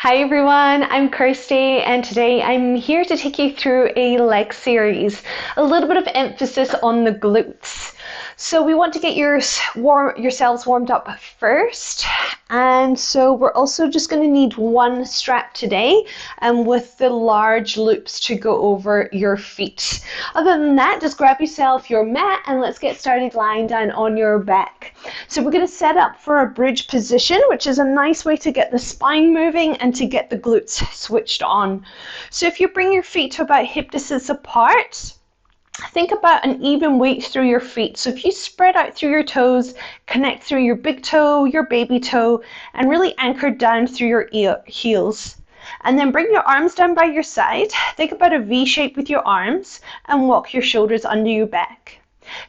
Hi everyone, I'm Kirsty and today I'm here to take you through a leg series, a little bit of emphasis on the glutes. So we want to get yourselves warmed up first, and so we're also just going to need one strap today with the large loops to go over your feet. Other than that, just grab yourself your mat and let's get started lying down on your back. So we're going to set up for a bridge position, which is a nice way to get the spine moving and to get the glutes switched on. So if you bring your feet to about hip distance apart, think about an even weight through your feet. So if you spread out through your toes, connect through your big toe, your baby toe, and really anchor down through your heels. And then bring your arms down by your side. Think about a V shape with your arms and walk your shoulders under your back.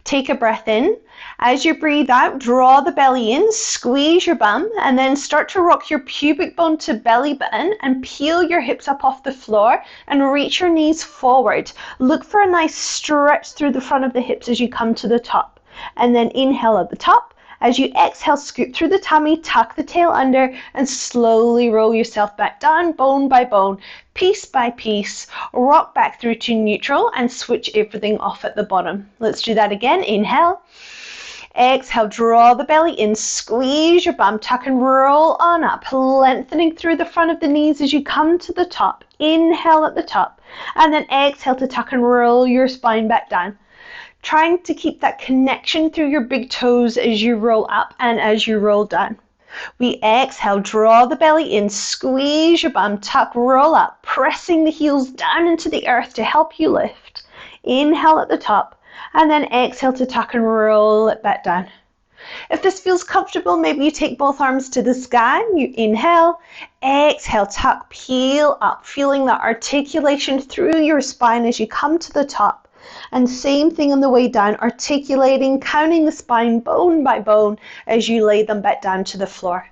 Take a breath in. As you breathe out, draw the belly in, squeeze your bum, and then start to rock your pubic bone to belly button and peel your hips up off the floor and reach your knees forward. Look for a nice stretch through the front of the hips as you come to the top. And then inhale at the top. As you exhale, scoop through the tummy, tuck the tail under, and slowly roll yourself back down, bone by bone, piece by piece. Rock back through to neutral and switch everything off at the bottom. Let's do that again. Inhale. Exhale, draw the belly in, squeeze your bum, tuck and roll on up, lengthening through the front of the knees as you come to the top. Inhale at the top, and then exhale to tuck and roll your spine back down. Trying to keep that connection through your big toes as you roll up and as you roll down. We exhale, draw the belly in, squeeze your bum, tuck, roll up, pressing the heels down into the earth to help you lift. Inhale at the top, and then exhale to tuck and roll it back down. If this feels comfortable, maybe you take both arms to the sky. You inhale, exhale, tuck, peel up, feeling that articulation through your spine as you come to the top. And same thing on the way down, articulating, counting the spine bone by bone as you lay them back down to the floor.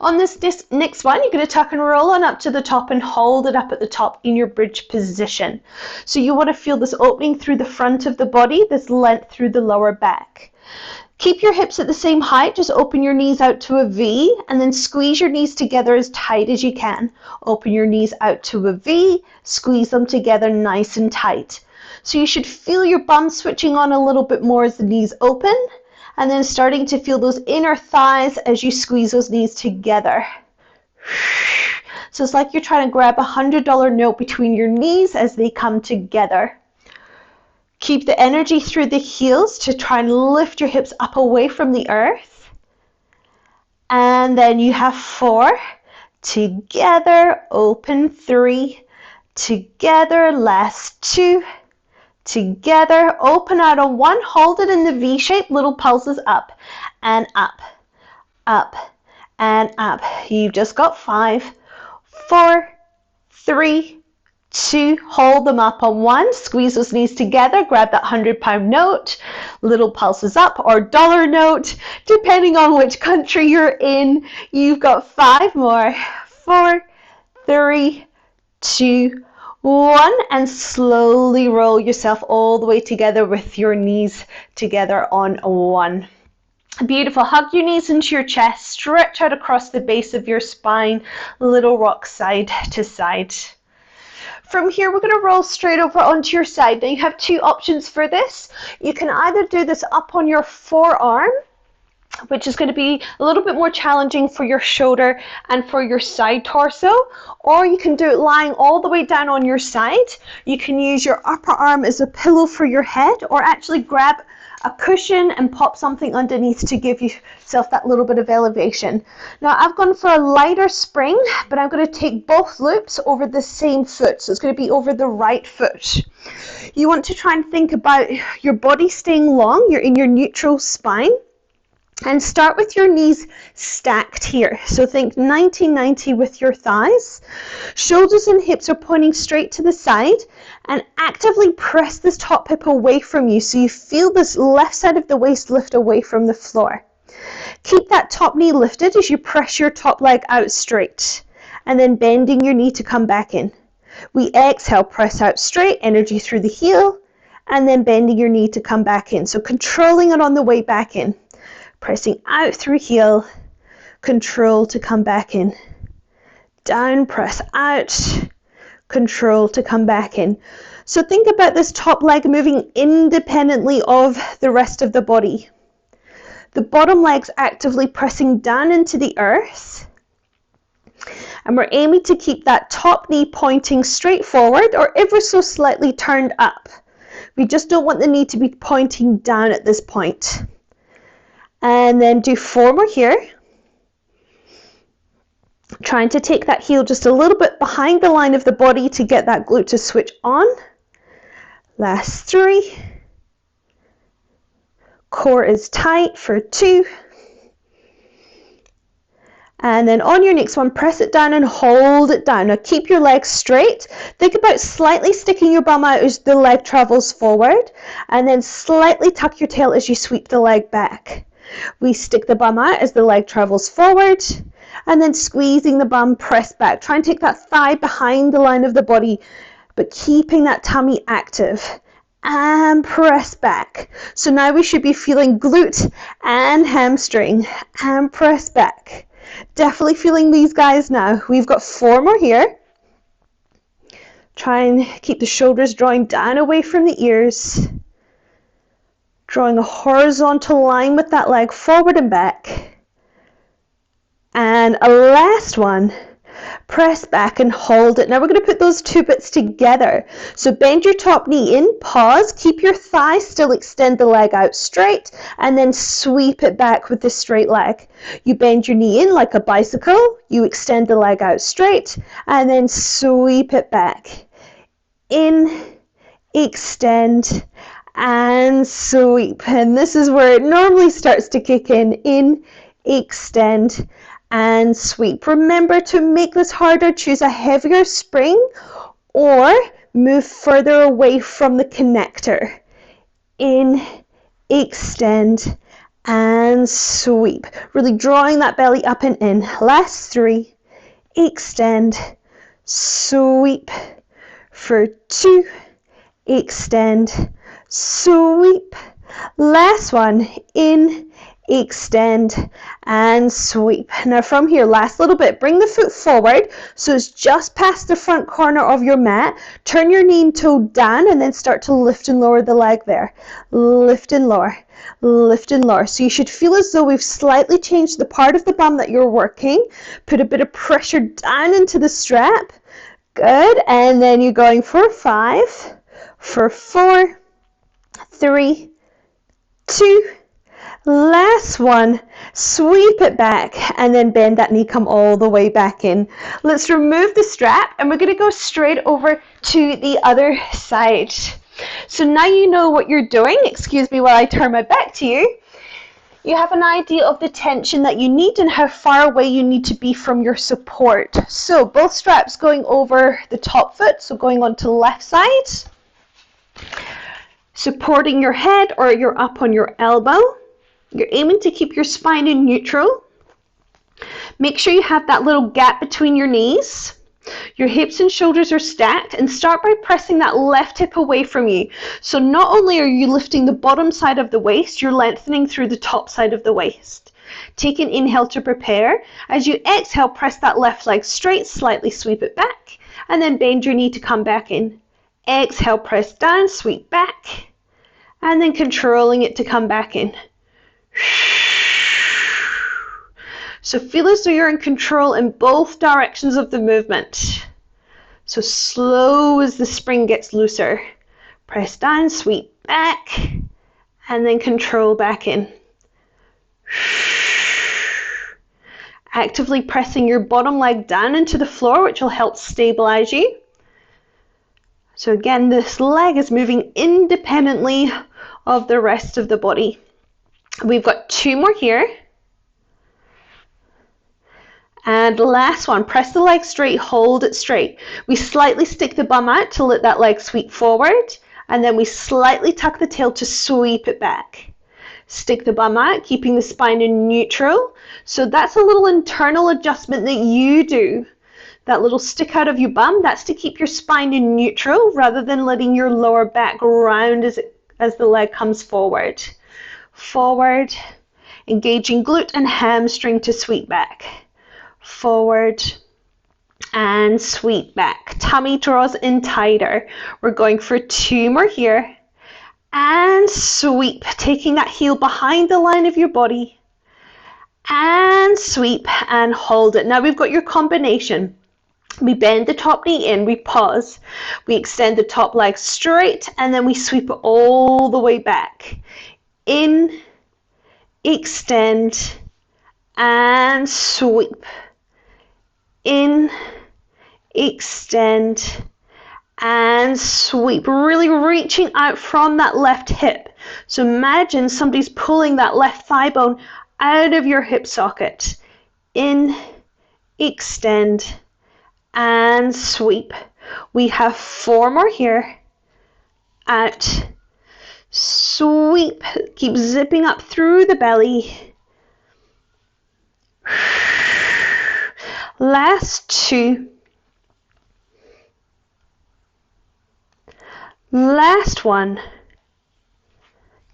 On this next one, you're going to tuck and roll on up to the top and hold it up at the top in your bridge position. So you want to feel this opening through the front of the body, this length through the lower back. Keep your hips at the same height, just open your knees out to a V and then squeeze your knees together as tight as you can. Open your knees out to a V, squeeze them together nice and tight. So you should feel your bum switching on a little bit more as the knees open, and then starting to feel those inner thighs as you squeeze those knees together. So it's like you're trying to grab a $100 note between your knees as they come together. Keep the energy through the heels to try and lift your hips up away from the earth. And then you have 4. Together, open 3. Together, last 2. Together, open out on 1, hold it in the V shape, little pulses up and up, up and up. You've just got 5, 4, 3, 2, hold them up on 1, squeeze those knees together, grab that £100 note, little pulses up or dollar note, depending on which country you're in. You've got 5 more, 4, 3, 2, 1, and slowly roll yourself all the way together with your knees together on 1. Beautiful. Hug your knees into your chest, stretch out across the base of your spine, little rock side to side. From here, we're going to roll straight over onto your side. Now you have 2 options for this. You can either do this up on your forearm, which is going to be a little bit more challenging for your shoulder and for your side torso, or you can do it lying all the way down on your side. You can use your upper arm as a pillow for your head, or actually grab a cushion and pop something underneath to give yourself that little bit of elevation. Now I've gone for a lighter spring, but I'm going to take both loops over the same foot, so it's going to be over the right foot. You want to try and think about your body staying long, you're in your neutral spine. And start with your knees stacked here. So think 90-90 with your thighs. Shoulders and hips are pointing straight to the side, and actively press this top hip away from you so you feel this left side of the waist lift away from the floor. Keep that top knee lifted as you press your top leg out straight, and then bending your knee to come back in. We exhale, press out straight, energy through the heel, and then bending your knee to come back in. So controlling it on the way back in. Pressing out through heel, control to come back in. down, press out, control to come back in. So think about this top leg moving independently of the rest of the body. The bottom leg's actively pressing down into the earth. And we're aiming to keep that top knee pointing straight forward or ever so slightly turned up. We just don't want the knee to be pointing down at this point. And then do 4 more here. Trying to take that heel just a little bit behind the line of the body to get that glute to switch on. Last 3. Core is tight for 2. And then on your next one, press it down and hold it down. Now keep your legs straight. Think about slightly sticking your bum out as the leg travels forward, and then slightly tuck your tail as you sweep the leg back. We stick the bum out as the leg travels forward, and then squeezing the bum, press back. Try and take that thigh behind the line of the body, but keeping that tummy active. And press back. So now we should be feeling glute and hamstring. And press back. Definitely feeling these guys now. We've got 4 more here. Try and keep the shoulders drawing down away from the ears. Drawing a horizontal line with that leg forward and back. And a last one. Press back and hold it. Now we're going to put those 2 bits together. So bend your top knee in, pause, keep your thigh still, extend the leg out straight, and then sweep it back with the straight leg. You bend your knee in like a bicycle, you extend the leg out straight, and then sweep it back. In, extend, and sweep. And this is where it normally starts to kick in, extend, and sweep. Remember to make this harder, choose a heavier spring or move further away from the connector. In, extend, and sweep. Really drawing that belly up and in. Last 3, extend, sweep. For 2, extend, sweep. Last one, in, extend, and sweep. Now from here, last little bit, bring the foot forward so it's just past the front corner of your mat. Turn your knee and toe down and then start to lift and lower the leg there. Lift and lower, lift and lower. So you should feel as though we've slightly changed the part of the bum that you're working. Put a bit of pressure down into the strap. Good. And then you're going for 5, for 4, 3, 2, last one, sweep it back and then bend that knee, come all the way back in. Let's remove the strap and we're going to go straight over to the other side. So now you know what you're doing. Excuse me while I turn my back to you. You have an idea of the tension that you need and how far away you need to be from your support. So both straps going over the top foot, so going onto the left side. Supporting your head or you're up on your elbow. You're aiming to keep your spine in neutral. Make sure you have that little gap between your knees. Your hips and shoulders are stacked, and start by pressing that left hip away from you. So not only are you lifting the bottom side of the waist, you're lengthening through the top side of the waist. Take an inhale to prepare. As you exhale, press that left leg straight, slightly sweep it back, and then bend your knee to come back in. Exhale, press down, sweep back, and then controlling it to come back in. So feel as though you're in control in both directions of the movement. So slow as the spring gets looser. Press down, sweep back, and then control back in. Actively pressing your bottom leg down into the floor, which will help stabilize you. So again, this leg is moving independently of the rest of the body. We've got 2 more here. And last one, press the leg straight, hold it straight. We slightly stick the bum out to let that leg sweep forward, and then we slightly tuck the tail to sweep it back. Stick the bum out, keeping the spine in neutral. So that's a little internal adjustment that you do. That little stick out of your bum, that's to keep your spine in neutral rather than letting your lower back round as the leg comes forward. Forward, engaging glute and hamstring to sweep back. Forward, and sweep back. Tummy draws in tighter. We're going for 2 more here. And sweep, taking that heel behind the line of your body. And sweep and hold it. Now we've got your combination. We bend the top knee in, we pause, we extend the top leg straight, and then we sweep it all the way back. In, extend, and sweep. In, extend, and sweep. Really reaching out from that left hip. So imagine somebody's pulling that left thigh bone out of your hip socket. In, extend, and sweep. We have 4 more here. Out, sweep. Keep zipping up through the belly. Last 2. Last 1.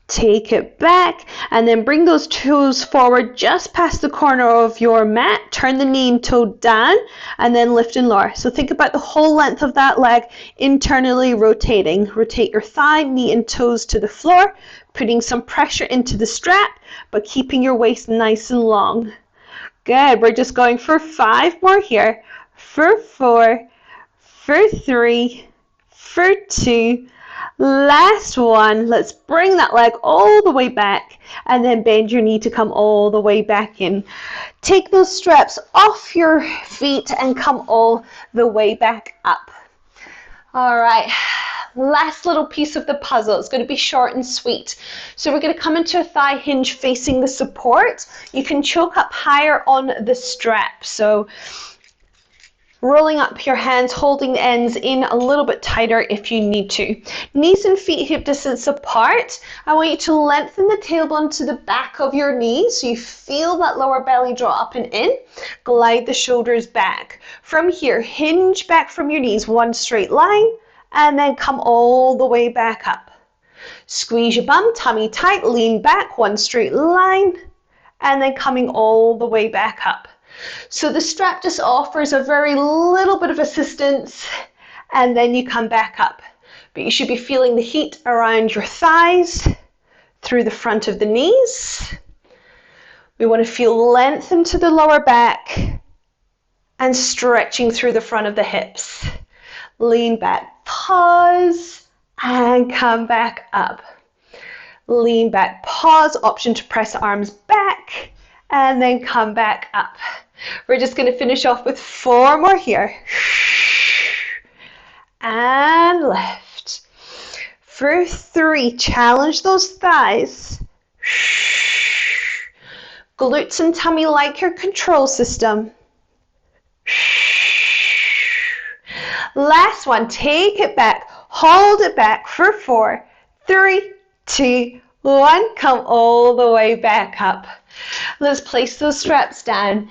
Take it back and then bring those toes forward just past the corner of your mat. Turn the knee and toe down and then lift and lower. So think about the whole length of that leg internally rotating. Rotate your thigh, knee and toes to the floor, putting some pressure into the strap, but keeping your waist nice and long. Good. We're just going for 5 more here. For 4, for 3, for 2. Last 1. Let's bring that leg all the way back and then bend your knee to come all the way back in. Take those straps off your feet and come all the way back up. All right. Last little piece of the puzzle. It's going to be short and sweet. So we're going to come into a thigh hinge facing the support. You can choke up higher on the strap. So rolling up your hands, holding the ends in a little bit tighter if you need to. Knees and feet hip distance apart. I want you to lengthen the tailbone to the back of your knees so you feel that lower belly draw up and in. Glide the shoulders back. From here, hinge back from your knees, one straight line, and then come all the way back up. Squeeze your bum, tummy tight, lean back, one straight line, and then coming all the way back up. So the strap just offers a very little bit of assistance and then you come back up. But you should be feeling the heat around your thighs, through the front of the knees. We want to feel length into the lower back and stretching through the front of the hips. Lean back, pause, and come back up. Lean back, pause, option to press the arms back, and then come back up. We're just going to finish off with 4 more here. And left. For 3, challenge those thighs. Glutes and tummy like your control system. Last 1, take it back, hold it back for 4, 3, 2, 1, come all the way back up. Let's place those straps down.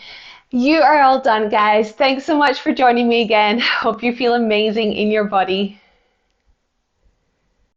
You are all done, guys. Thanks so much for joining me again. Hope you feel amazing in your body.